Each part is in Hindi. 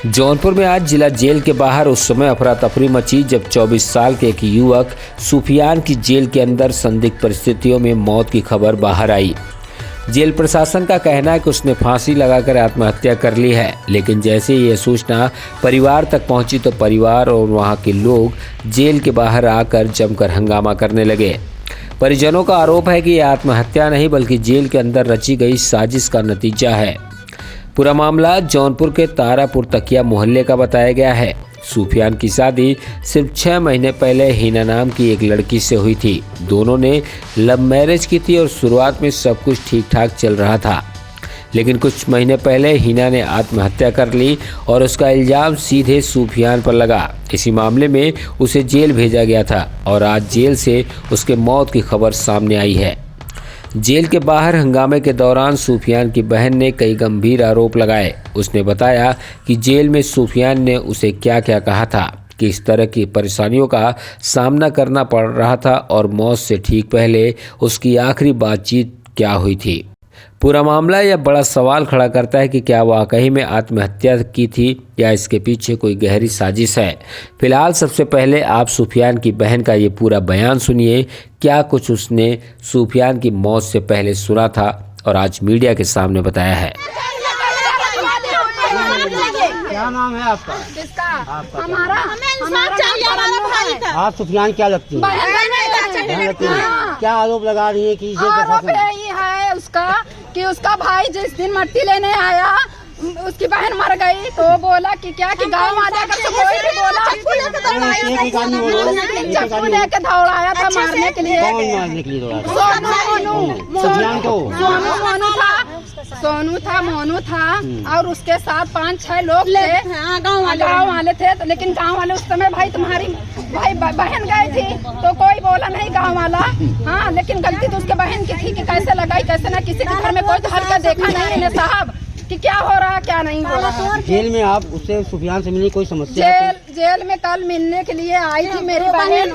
जौनपुर में आज जिला जेल के बाहर उस समय अफरा तफरी मची जब 24 साल के एक युवक सूफियान की जेल के अंदर संदिग्ध परिस्थितियों में मौत की खबर बाहर आई। जेल प्रशासन का कहना है कि उसने फांसी लगाकर आत्महत्या कर ली है, लेकिन जैसे ही यह सूचना परिवार तक पहुंची तो परिवार और वहां के लोग जेल के बाहर आकर जमकर हंगामा करने लगे। परिजनों का आरोप है कि यह आत्महत्या नहीं बल्कि जेल के अंदर रची गई साजिश का नतीजा है। पूरा मामला जौनपुर के तारापुर तकिया मोहल्ले का बताया गया है। सूफियान की शादी सिर्फ 6 महीने पहले हिना नाम की एक लड़की से हुई थी। दोनों ने लव मैरिज की थी और शुरुआत में सब कुछ ठीक ठाक चल रहा था, लेकिन कुछ महीने पहले हिना ने आत्महत्या कर ली और उसका इल्जाम सीधे सूफियान पर लगा। इसी मामले में उसे जेल भेजा गया था और आज जेल से उसके मौत की खबर सामने आई है। जेल के बाहर हंगामे के दौरान सूफियान की बहन ने कई गंभीर आरोप लगाए। उसने बताया कि जेल में सूफियान ने उसे क्या क्या कहा था, कि इस तरह की परेशानियों का सामना करना पड़ रहा था और मौत से ठीक पहले उसकी आखिरी बातचीत क्या हुई थी। पूरा मामला यह बड़ा सवाल खड़ा करता है कि क्या वाकई में आत्महत्या की थी या इसके पीछे कोई गहरी साजिश है। फिलहाल सबसे पहले आप सूफियान की बहन का ये पूरा बयान सुनिए, क्या कुछ उसने सूफियान की मौत से पहले सुना था और आज मीडिया के सामने बताया है। क्या नाम है आपका? हमारा आप सूफियान क्या लगती है? क्या आरोप लगा रही है कि आरोप यही है उसका कि उसका भाई जिस दिन मट्टी लेने आया उसकी बहन मर गई तो बोला कि क्या कि गाँव वाले का तो कोई भी बोला चाकू लेके दौड़ाया था मारने के लिए। सोनू था, मोनू था और उसके साथ 5-6 लोग थे, गाँव वाले थे। लेकिन गाँव वाले उस समय भाई तुम्हारी भाई बहन गई थी तो कोई बोला नहीं गाँव वाला। हाँ, लेकिन गलती तो उसके बहन की थी कि कैसे लगाई कैसे ना। किसी के घर में कोई तो हल्का देखा नहीं है साहब कि क्या हो रहा है क्या नहीं हो रहा। जेल में आप उससे सूफियान से मिलने कोई समस्या? जेल में कल मिलने के लिए आई थी मेरी बहन।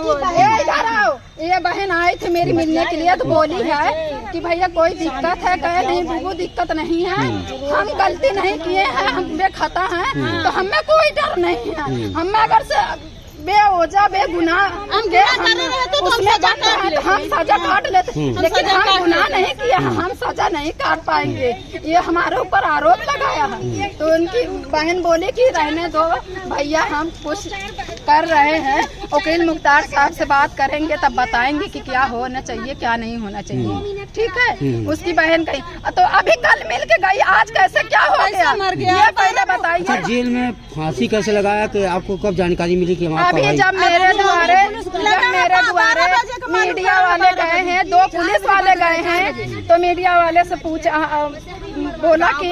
ये बहन आई थी मेरी मिलने के लिए तो बोली है कि भैया कोई दिक्कत है? कहे नहीं बुबू दिक्कत नहीं है, हम गलती नहीं किए हैं, हम बेखता हैं तो हमें कोई डर नहीं है। हमें अगर से बेवजह बेगुनाह हम सजा काट लेते, लेकिन हम गुनाह नहीं किया, हम सजा नहीं काट पाएंगे। ये हमारे ऊपर आरोप लगाया है। तो उनकी बहन बोली कि रहने दो भैया, हम कुछ कर रहे हैं, वकील मुख्तार साहब से बात करेंगे तब बताएंगे कि क्या होना चाहिए क्या नहीं होना चाहिए। ठीक है, उसकी बहन गई तो अभी कल मिल के गई, आज कैसे क्या हो गया ये पहले बताइए। जेल में फांसी कैसे लगाया कि आपको कब जानकारी मिली कि अभी जब मेरे द्वारे मीडिया वाले गए हैं, 2 पुलिस वाले गए हैं तो मीडिया वाले से पूछा, बोला कि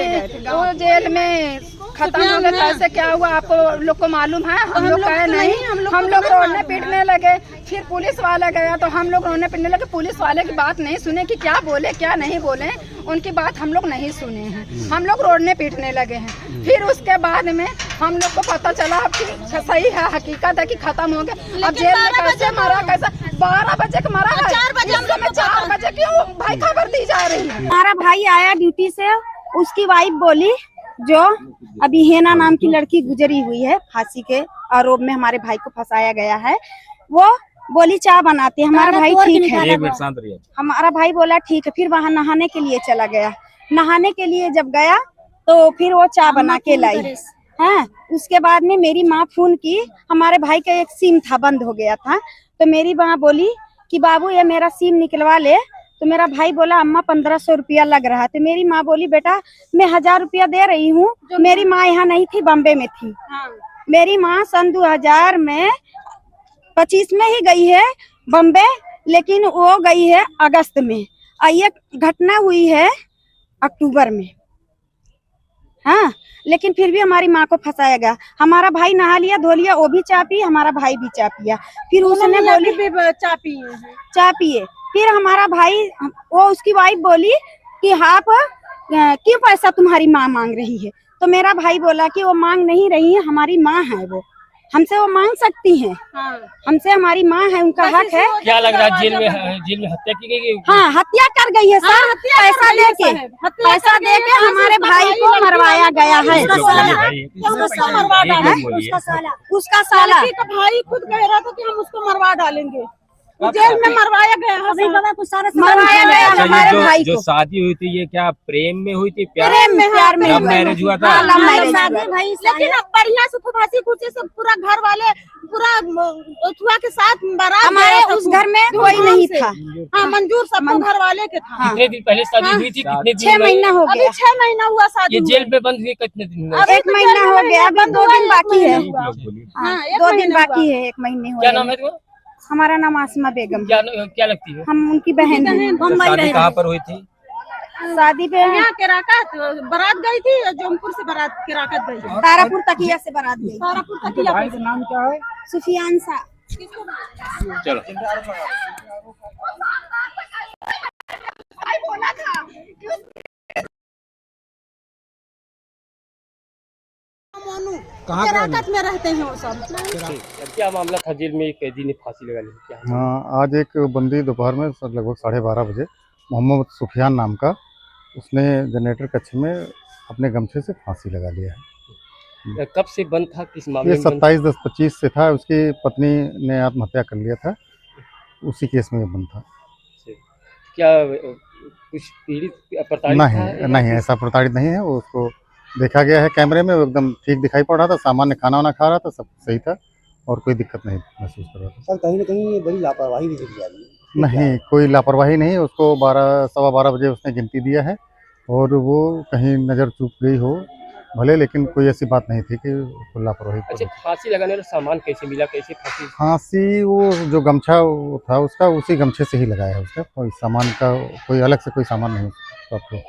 वो जेल में खत्म हो गया, कैसे क्या हुआ आपको लोग को मालूम है? हम लोग कहे नहीं, हम लोग रोने पीटने लगे। फिर पुलिस वाला गया तो हम लोग रोने पीटने लगे। पुलिस वाले की बात नहीं सुने कि क्या बोले क्या नहीं बोले, उनकी बात हम लोग नहीं सुने हैं, हम लोग रोने पीटने लगे हैं। फिर उसके बाद में हम लोग को पता चला कि सही है, हकीकत है कि खत्म हो गया। अब जेल में कैसे मरा, कैसे 12 बजे का मरा है, 4 बजे क्यों भाई खबर दी जा रही है? हमारा भाई आया ड्यूटी से, उसकी वाइफ बोली जो अभी हिना नाम की लड़की गुजरी हुई है, फांसी के आरोप में हमारे भाई को फंसाया गया है, वो बोली चाय बनाते। हमारा भाई ठीक है, हमारा भाई बोला ठीक है। फिर वहाँ नहाने के लिए चला गया। नहाने के लिए जब गया तो फिर वो चाय बना के लाई है। उसके बाद में मेरी माँ फोन की, हमारे भाई का एक सिम था बंद हो गया था, तो मेरी माँ बोली कि बाबू ये मेरा सिम निकलवा ले। तो मेरा भाई बोला अम्मा 1500 रुपया लग रहा है। तो मेरी माँ बोली बेटा मैं 1000 रुपया दे रही हूँ। मेरी माँ यहाँ नहीं थी, बम्बे में थी। मेरी माँ सन 2025 में ही गई है बम्बे, लेकिन वो गई है अगस्त में। ये घटना हुई है अक्टूबर में हाँ, लेकिन फिर भी हमारी माँ को फंसाया गया। हमारा भाई नहा लिया, धो लिया, वो भी चाय पी, हमारा भाई भी चाय पिया। फिर उसने बोली चाय पिए। फिर हमारा भाई, वो उसकी वाइफ बोली कि आप क्यों पैसा तुम्हारी माँ मांग रही है? तो मेरा भाई बोला कि वो मांग नहीं रही है, हमारी माँ है, वो हमसे वो मांग सकती हैं। हमसे हमारी माँ है, उनका हक है। क्या लग रहा है जेल में हत्या की गई? हाँ, हत्या कर गई है सर। पैसा दे के हमारे भाई को मरवाया गया है। उसका साला भाई खुद कह रहा था कि हम उसको मरवा डालेंगे। जेल में मरवाया गया है, मरवाया गया हमारे भाई जो को। शादी हुई थी ये क्या प्रेम में हुई थी? प्यार में लव मैरिज हुआ था? हाँ, लव मैरिज हुआ। लेकिन अब बढ़िया से फांसी खुशी से पूरा घर वाले पूरा उठवा के साथ बारात हमारे उस घर में कोई नहीं था। हाँ, मंजूर सबको घर वाले के था। कितने दिन पहले शादी हुई थी? कितने दिन? 6 महीना हो अभी गया। 6 महीना हुआ शादी ये हुए। जेल में बंद हुई कितने दिन? 1 महीना हो गया, अभी 2 दिन बाकी है। हाँ, 2 दिन बाकी है, 1 महीने हो क्या नाम गए। है तुम्हारा? हमारा नाम आसमा बेगम। क्या लगती है? हम उनकी बहन हैं। शादी कहाँ पर हुई थी? शादी पे यहाँ केराकत बारात गई थी, जौनपुर से बारात केराकत गई। तारापुर तकिया से बारात गई। तारापुर तकिया पे। नाम क्या है? सुफियान सा। चलो केराकत में रहते हैं वो सब। क्या मामला था? जेल में एक कैदी ने फांसी लगा ली, क्या? हाँ, आज एक बंदी दोपहर में लगभग 12:30 बजे, मोहम्मद सुफियान नाम का, उसने जनरेटर कक्ष में अपने गमछे से फांसी लगा लिया है। कब से बंद था? किस मामले ये में बंद था? 27/10/25 से था। उसकी पत्नी ने आत्महत्या कर लिया था, उसी केस में ये बंद था। क्या कुछ पीड़ित प्रताड़ित था? नहीं, ऐसा प्रताड़ित नहीं है। वो उसको देखा गया है कैमरे में, वो एकदम ठीक दिखाई पड़ रहा था, सामान्य खाना वाना खा रहा था, सब सही था और कोई दिक्कत नहीं महसूस कर रहा था। सर कहीं ना कहीं ये बड़ी लापरवाही भी दिख जा रही है। नहीं, कोई लापरवाही नहीं। उसको 12-12:15 बजे उसने गिनती दिया है और वो कहीं नज़र चूक गई हो भले, लेकिन कोई ऐसी बात नहीं थी कि उसको लापरवाही। अच्छा, फांसी लगाने वाला सामान कैसे मिला? कैसे फांसी? फांसी वो जो गमछा था उसका, उसी गमछे से ही लगाया है उसका। कोई सामान का कोई अलग से कोई सामान नहीं प्राप्त हुआ।